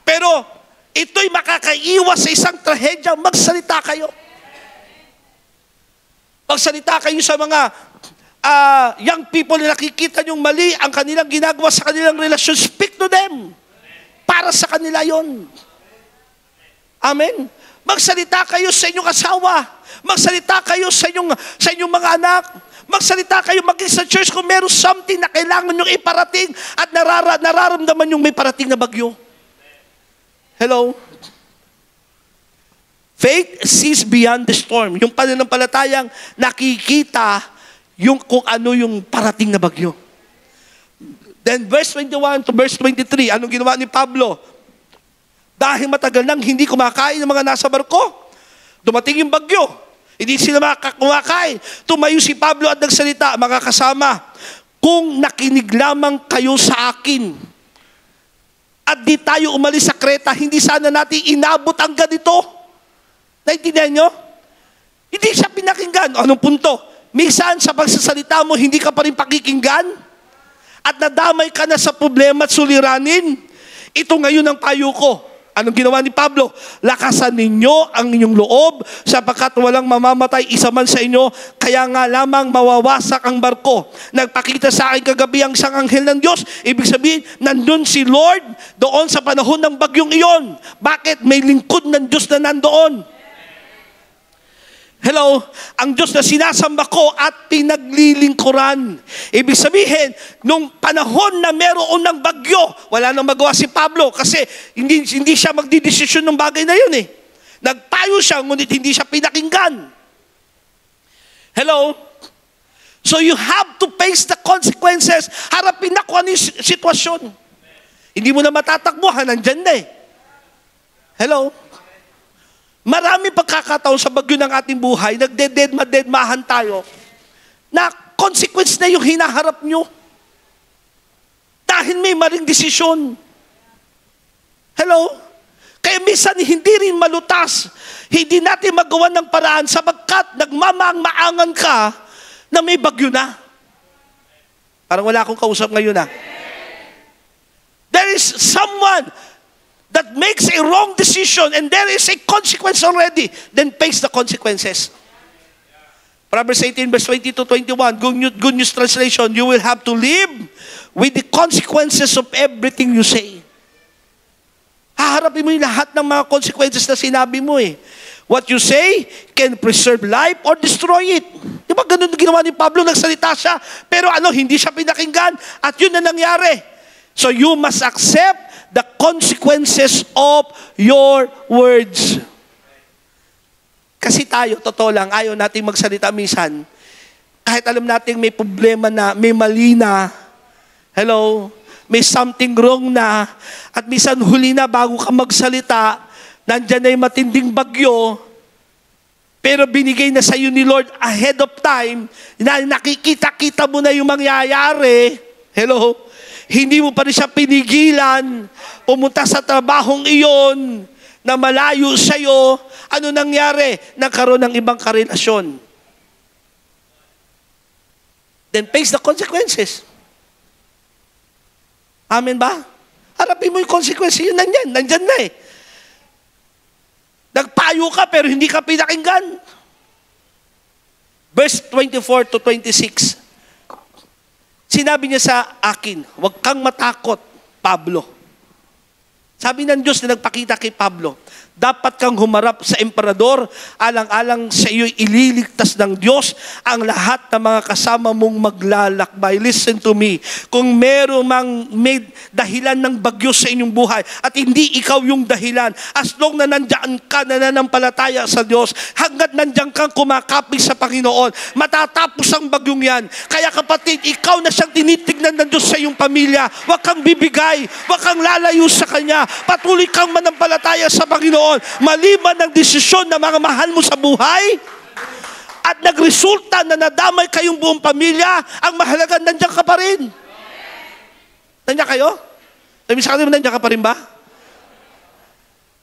pero ito'y makakaiwas sa isang trahedya, magsalita kayo. Magsalita kayo sa mga young people na nakikita nyong mali ang kanilang ginagawa sa kanilang relasyon. Speak to them. Para sa kanila yon. Amen. Magsalita kayo sa inyong asawa. Magsalita kayo sa inyong mga anak. Magsalita kayo maging sa church kung meron something na kailangan nyong iparating at nararamdaman nyong may parating na bagyo. Hello? Faith sees beyond the storm. Yung pananampalatayang nakikita kung ano yung parating na bagyo. Then verse 21 to verse 23, anong ginawa ni Pablo? Dahil matagal nang hindi kumakain ng mga nasa barko. Dumating yung bagyo. Hindi sila kumakain. Tumayo si Pablo at nagsalita, mga kasama, kung nakinig lamang kayo sa akin at di tayo umalis sa Kreta, hindi sana natin inabot ang ganito. Naintindihan nyo? Hindi siya pinakinggan. Anong punto? Minsan sa pagsasalita mo, hindi ka pa rin pakikinggan at nadamay ka na sa problema at suliranin. Ito ngayon ang payo ko. Anong ginawa ni Pablo? Lakasan ninyo ang inyong loob sapagkat walang mamamatay isa man sa inyo, kaya nga lamang mawawasak ang barko. Nagpakita sa akin kagabi ang isang anghel ng Diyos. Ibig sabihin, nandun si Lord doon sa panahon ng bagyong iyon. Bakit? May lingkod ng Diyos na nandoon. Hello, ang Diyos na sinasamba ko at pinaglilingkuran. Ibig sabihin, nung panahon na meron ng bagyo, wala nang magawa si Pablo kasi hindi siya magdidesisyon ng bagay na yun eh. Nagpayo siya, ngunit hindi siya pinakinggan. Hello? So you have to face the consequences. Harapin na kung ano yung sitwasyon. Hindi mo na matatakbuhan, nandyan na eh. Hello? Marami pagkakataon sa bagyo ng ating buhay, nagdededma-dedmahan tayo, na consequence na yung hinaharap nyo. Dahil may maling desisyon. Hello? Kaya minsan hindi rin malutas. Hindi natin magawa ng paraan sapagkat nagmamaang-maangan ka na may bagyo na. Parang wala akong kausap ngayon There is someone that makes a wrong decision and there is a consequence already, then face the consequences. Proverbs 18 verse 20 to 21, Good News Translation, you will have to live with the consequences of everything you say. Haharapin mo yung lahat ng mga consequences na sinabi mo eh. What you say can preserve life or destroy it. Di ba ganun ginawa ni Pablo, nagsalita siya, pero hindi siya pinakinggan at yun na nangyari. So you must accept the consequences of your words. Kasi tayo, totoo lang, ayaw natin magsalita minsan. Kahit alam natin may problema na, may mali na, hello, may something wrong na, at minsan huli na bago ka magsalita, nandyan na yung matinding bagyo, pero binigay na sa iyo ni Lord ahead of time, na nakikita-kita mo na yung mangyayari, hello, hindi mo pa rin siya pinigilan, pumunta sa trabahong iyon, na malayo sa'yo, ano nangyari? Nagkaroon ng ibang karelasyon. Then face the consequences. Amen ba? Harapin mo yung consequences, yun nandyan na eh. Nagpayo ka pero hindi ka pinakinggan. Verse 24 to 26. Sinabi niya sa akin, huwag kang matakot, Pablo. Sabi ng Diyos na nagpakita kay Pablo, dapat kang humarap sa emperador, alang-alang sa iyo ililigtas ng Diyos ang lahat ng mga kasama mong maglalakbay. Listen to me. Kung meron mang may dahilan ng bagyo sa inyong buhay at hindi ikaw yung dahilan, as long na nandiyan ka nananampalataya sa Diyos, hanggat nandiyan kang kumakapit sa Panginoon, matatapos ang bagyong yan. Kaya kapatid, ikaw na siyang tinitignan ng Diyos sa iyong pamilya. Huwag kang bibigay, huwag kang lalayo sa Kanya. Patuloy kang manampalataya sa Panginoon. Maliban ng desisyon ng mga mahal mo sa buhay at nagresulta na nadamay kayong buong pamilya, ang mahalaga nandiyan ka pa rin. Nandiyan kayo? Sabi sa kanila, nandiyan ka pa rin ba?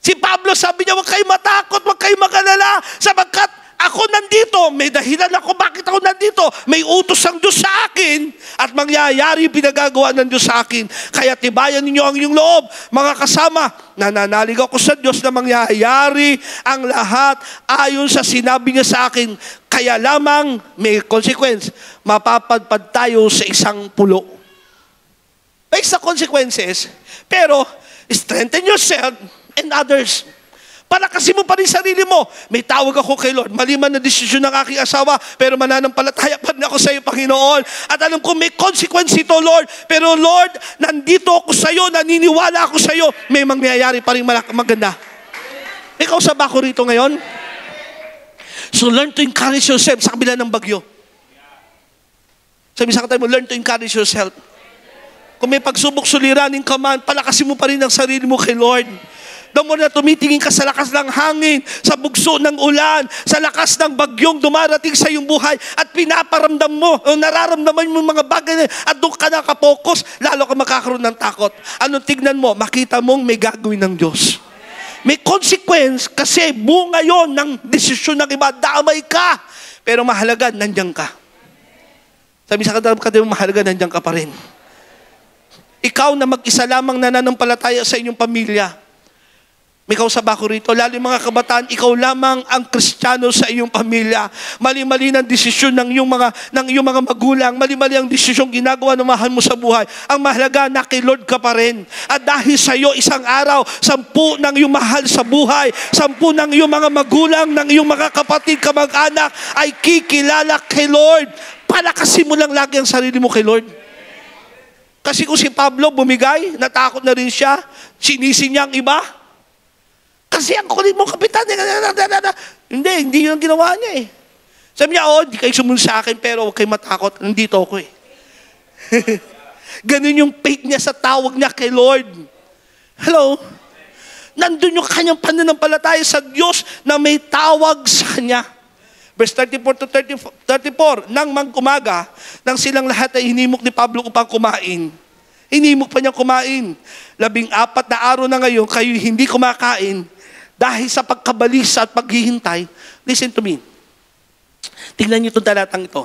Si Pablo sabi niya, huwag kayo matakot, huwag kayo mag-alala, sapagkat ako nandito, may dahilan ako bakit ako nandito. May utos ang Diyos sa akin at mangyayari yung pinagagawa ng Diyos sa akin. Kaya tibayan ninyo ang inyong loob. Mga kasama, nananalig ako sa Diyos na mangyayari ang lahat ayon sa sinabi niya sa akin. Kaya lamang may consequence. Mapapadpad tayo sa isang pulo. Face the consequences, pero strengthen yourself and others. Palakasin mo pa rin sarili mo. May tawag ako kay Lord. Maliman na desisyon ng aking asawa, pero mananampalataya pa rin ako sa iyo, Panginoon. At alam ko may consequence ito, Lord. Pero Lord, nandito ako sa iyo, naniniwala ako sa iyo. May mangyayari pa rin maganda. Ikaw sa bako rito ngayon? So learn to encourage yourself sa kabila ng bagyo. Sabi sa katay mo, learn to encourage yourself. Kung may pagsubok suliranin ka man, palakasin mo pa rin ang sarili mo kay Lord. The more na tumitingin ka sa lakas ng hangin, sa bugso ng ulan, sa lakas ng bagyong dumarating sa iyong buhay at pinaparamdam mo o nararamdaman mo mga bagay na at doon ka nakapokus, lalo ka makakaroon ng takot. Anong tignan mo? Makita mong may gagawin ng Diyos. May consequence kasi bunga yon ng desisyon ng iba. Damay ka. Pero mahalaga, nandiyan ka. Sabi sa kadang mahalaga, nandiyan ka pa rin. Ikaw na mag-isa lamang nananampalataya sa inyong pamilya. May kausap ako rito, lalo yung mga kabataan, ikaw lamang ang Kristiyano sa iyong pamilya. Mali-mali ng desisyon ng iyong mga magulang, mali-mali ang desisyon ginagawa ng mahal mo sa buhay. Ang mahalaga na kay Lord ka pa rin. At dahil sa iyo, isang araw, 10 ng iyong mahal sa buhay, 10 ng iyong mga magulang, ng iyong mga kapatid, kamag-anak, ay kikilala kay Lord. Palakasin mo lang lagi ang sarili mo kay Lord. Kasi kung si Pablo bumigay, natakot na rin siya, sinisi niya ang iba. Kasi ang kulit mo, kapitan. Hindi yun ang ginawa niya eh. Sabi niya, hindi kayo sumunod sa akin, pero huwag kayo matakot. Nandito ako eh. Ganun yung faith niya sa tawag niya kay Lord. Hello? Nandun yung kanyang pananampalataya sa Diyos na may tawag sa kanya. Verse 34 to 34, nang mag-umaga, nang silang lahat ay hinimok ni Pablo upang kumain. Hinimok pa niyang kumain. 14 na araw na ngayon, kayo hindi kumakain dahil sa pagkabalisa at paghihintay. Listen to me. Tingnan niyo itong talatang ito.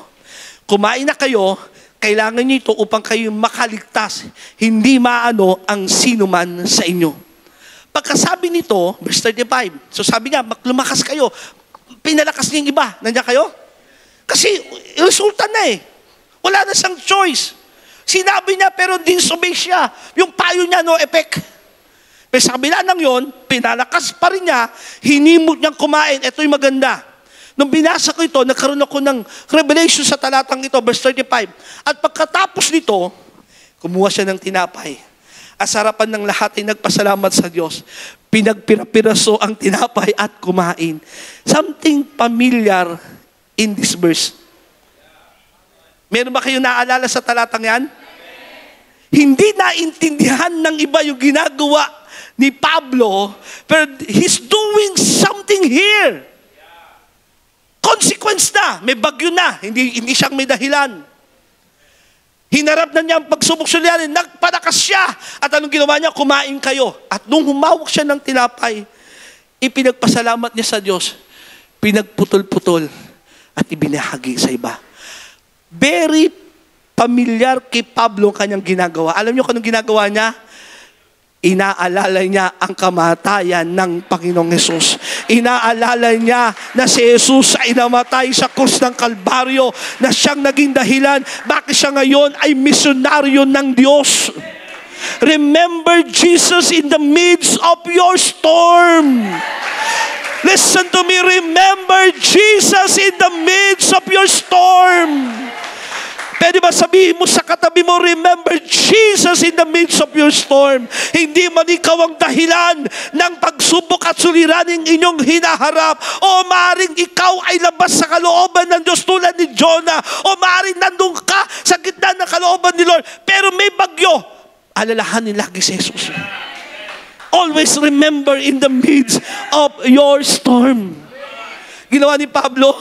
Kumain na kayo, kailangan niyo ito upang kayo makaligtas. Hindi maano ang sino man sa inyo. Pagkasabi nito, verse 35, so sabi niya, lumakas kayo. Pinalakas niya yung iba. Nandiyan kayo? Kasi resulta na eh. Wala na siyang choice. Sinabi niya pero disobey siya. Yung payo niya no effect. Pero sa kabila ng yon, pinalakas pa rin niya, hinimok niyang kumain. Ito yung maganda. Nung binasa ko ito, nagkaroon ako ng revelation sa talatang ito, verse 35. At pagkatapos nito, kumuha siya ng tinapay. Sa harapan ng lahat ay nagpasalamat sa Diyos. Pinagpirapiraso ang tinapay at kumain. Something familiar in this verse. Meron ba kayong naalala sa talatang yan? Hindi naintindihan ng iba yung ginagawa ni Pablo, pero he's doing something here. Consequence na, may bagyo na, hindi siyang may dahilan. Hinarap na niya ang pagsubok sulyanin, nagpalakas siya. At anong ginawa niya? Kumain kayo. At nung humawak siya ng tinapay, ipinagpasalamat niya sa Diyos, pinagputol-putol at ibinahagi sa iba. Very familiar kay Pablo ang kanyang ginagawa. Alam niyo kung anong ginagawa niya? Inaalala niya ang kamatayan ng Panginoong Hesus. Inaalala niya na si Jesus ay namatay sa krus ng Kalbaryo, na siyang naging dahilan bakit siya ngayon ay misyonaryo ng Diyos. Remember Jesus in the midst of your storm. Listen to me, remember Jesus in the midst of your storm. Pwede ba sabihin mo sa katabi mo, remember Jesus in the midst of your storm. Hindi man ikaw ang dahilan ng pagsubok at suliraning inyong hinaharap. O maaaring ikaw ay labas sa kalooban ng Diyos tulad ni Jonah. O maaaring nandun ka sa gitna ng kalooban ni Lord. Pero may bagyo. Alalahanin lagi si Jesus. Always remember in the midst of your storm. Ginawa ni Pablo,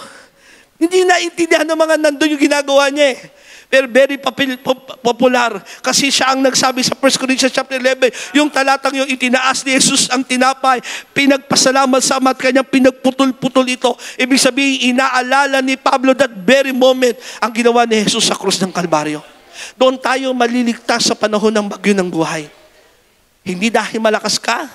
hindi naintindihan ng mga nandun yung ginagawa niya eh. Pero very popular. Kasi siya ang nagsabi sa 1 Corinthians chapter 11, yung talatang yung itinaas ni Jesus ang tinapay, pinagpasalamat sa Ama at kanyang pinagputol-putol ito. Ibig sabihin, inaalala ni Pablo that very moment ang ginawa ni Jesus sa krus ng Kalbaryo. Doon tayo maliligtas sa panahon ng bagyo ng buhay. Hindi dahil malakas ka,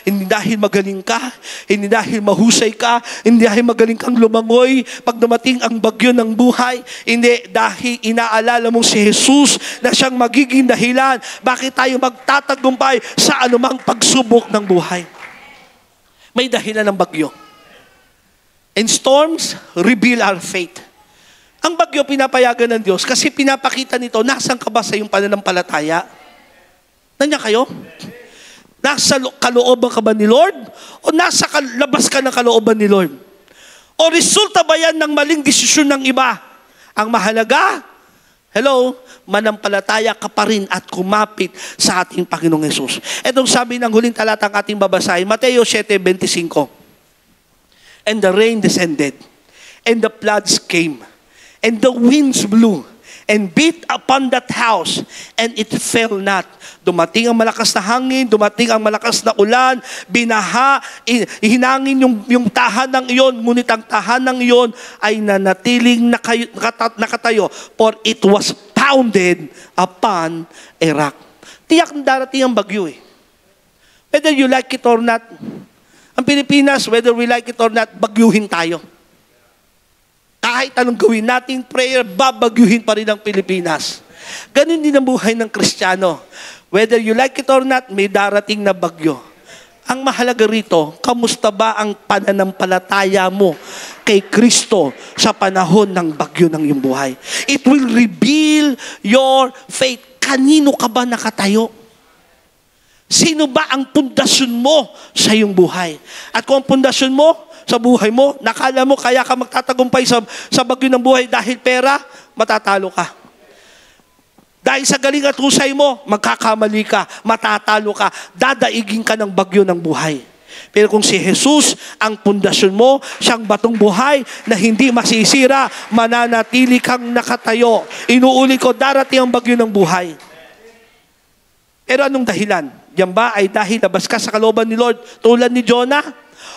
hindi dahil magaling ka, hindi dahil mahusay ka, hindi dahil magaling kang lumangoy pag dumating ang bagyo ng buhay, hindi dahil inaalala mong si Jesus na siyang magiging dahilan bakit tayo magtatagumpay sa anumang pagsubok ng buhay. May dahilan ng bagyo. And storms reveal our faith. Ang bagyo pinapayagan ng Diyos kasi pinapakita nito, nasan ka ba sa iyong pananampalataya? Nandiyan kayo? Nasa kalooban ka ba ni Lord? O nasa labas ka ng kalooban ni Lord? O resulta ba yan ng maling desisyon ng iba? Ang mahalaga, Hello? Manampalataya ka pa rin at kumapit sa ating Panginoong Hesus. Itong sabi ng huling talatang ating babasahin, Mateo 7:25. And the rain descended, and the floods came, and the winds blew, and beat upon that house, and it fell not. Dumating ang malakas na hangin, dumating ang malakas na ulan, binaha, hinangin yung tahanang iyon, ngunit ang tahanang iyon ay nanatiling nakatayo, for it was founded upon a rock. Tiyak na darating ang bagyo eh. Whether you like it or not, ang Pilipinas, whether we like it or not, bagyuhin tayo. Kahit anong gawin nating prayer, babagyuhin pa rin ang Pilipinas. Ganun din ang buhay ng Kristiyano. Whether you like it or not, may darating na bagyo. Ang mahalaga rito, kamusta ba ang pananampalataya mo kay Kristo sa panahon ng bagyo ng iyong buhay? It will reveal your faith. Kanino ka ba nakatayo? Sino ba ang pundasyon mo sa iyong buhay? At kung ang pundasyon mo sa buhay mo, nakala mo kaya ka magtatagumpay sa bagyo ng buhay dahil pera, matatalo ka. Dahil sa galing at husay mo, magkakamali ka, matatalo ka, dadaigin ka ng bagyo ng buhay. Pero kung si Jesus ang pundasyon mo, siyang batong buhay na hindi masisira, mananatili kang nakatayo. Inuuli ko, darating ang bagyo ng buhay. Pero anong dahilan? Yan ba ay dahil labas ka sa kalooban ni Lord tulad ni Jonah?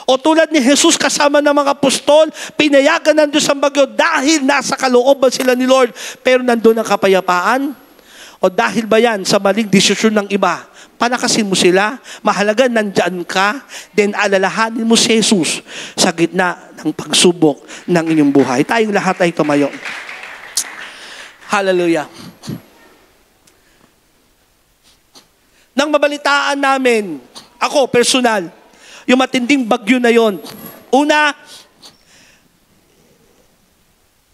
O tulad ni Jesus kasama ng mga apostol, pinayagan ng Diyos ang bagyo dahil nasa kalooban sila ni Lord, pero nandun ang kapayapaan? O dahil ba yan sa maling desisyon ng iba? Panakasin mo sila, mahalaga nandyan ka, then alalahanin mo si Jesus sa gitna ng pagsubok ng inyong buhay. Tayong lahat ay tumayo. Hallelujah. Nang mabalitaan namin, ako personal, yung matinding bagyo na yon. Una,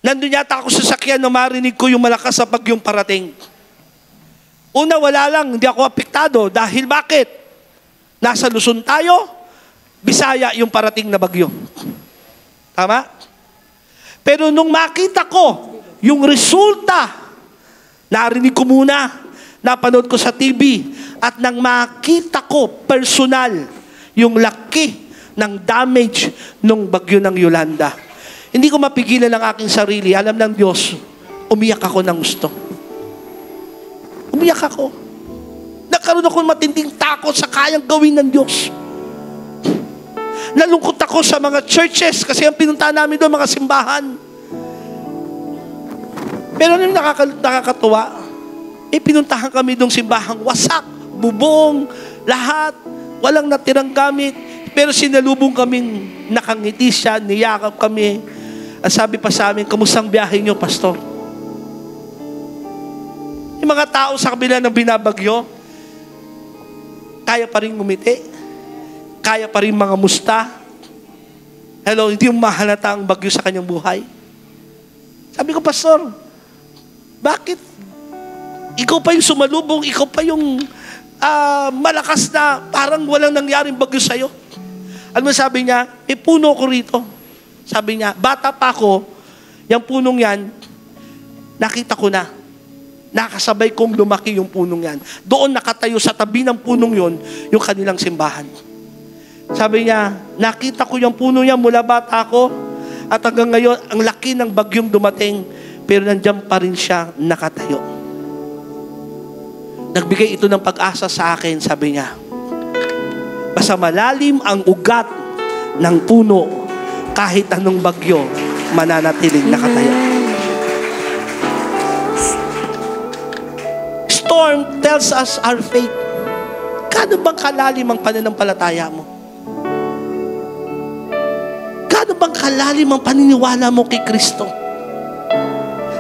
nandun yata ako sa sakyan na marinig ko yung malakas na bagyong parating. Una, wala lang, hindi ako apektado. Dahil bakit? Nasa Luzon tayo, Bisaya yung parating na bagyo. Tama? Pero nung makita ko yung resulta, narinig ko muna, napanood ko sa TV, at nang makita ko personal yung laki ng damage ng bagyo ng Yolanda, hindi ko mapigilan ang aking sarili. Alam ng Diyos, umiyak ako ng gusto. Umiyak ako. Nagkaroon ako ng matinding takot sa kayang gawin ng Diyos. Nalungkot ako sa mga churches kasi ang pinuntahan namin doon, mga simbahan. Pero nung nakakatuwa, pinuntahan kami doong simbahang wasak, bubong, lahat, walang natirang gamit. Pero sinalubong kaming nakangiti siya, niyakap kami. At sabi pa sa amin, kamusta ang biyahe niyo, Pastor? Yung mga tao sa kabila ng binabagyo, kaya pa rin ngumiti, kaya pa rin mga musta. Hello, hindi mo mahalata ang bagyo sa kanyang buhay. Sabi ko, Pastor, bakit? Ikaw pa yung sumalubong, ikaw pa yung malakas na parang walang nangyaring bagyo sa'yo. Alam mo sabi niya, puno ko rito. Sabi niya, bata pa ako, yung punong yan, nakita ko na. Nakasabay kong lumaki yung punong yan. Doon nakatayo sa tabi ng punong yon yung kanilang simbahan. Sabi niya, nakita ko yung puno niya mula bata ako at hanggang ngayon, ang laki ng bagyong dumating pero nandiyan pa rin siya nakatayo. Nagbigay ito ng pag-asa sa akin, sabi niya. Basta malalim ang ugat ng puno, kahit anong bagyo, mananatiling nakatayo. Storm tells us our faith. Gaano bang kalalim ang pananampalataya mo? Gaano bang kalalim ang paniniwala mo kay Kristo?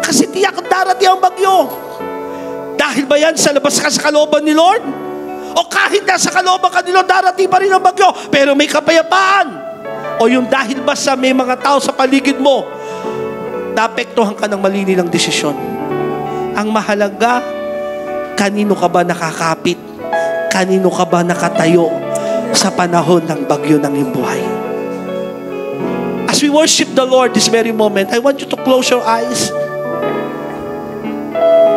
Kasi tiyak darating ang bagyo. Dahil ba yan sa labas ka sa kalooban ni Lord? O kahit nasa kalooban ka ni Lord, darating pa rin ang bagyo, pero may kapayapaan? O yung dahil ba sa may mga tao sa paligid mo, naapektuhan ka ng mali nilang desisyon? Ang mahalaga, kanino ka ba nakakapit? Kanino ka ba nakatayo sa panahon ng bagyo ng iyong buhay? As we worship the Lord this very moment, I want you to close your eyes.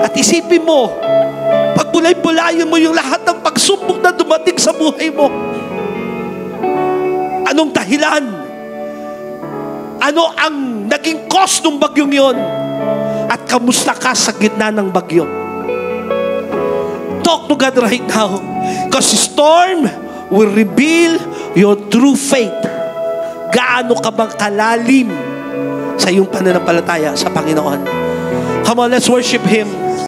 At isipin mo, pagbulay-bulayan mo yung lahat ng pagsubok na dumating sa buhay mo. Anong dahilan? Ano ang naging cause ng bagyong yon? At kamusta ka sa gitna ng bagyo? Talk to God right now. Because storm will reveal your true faith. Gaano ka bang kalalim sa iyong pananampalataya sa Panginoon? Come on, let's worship Him.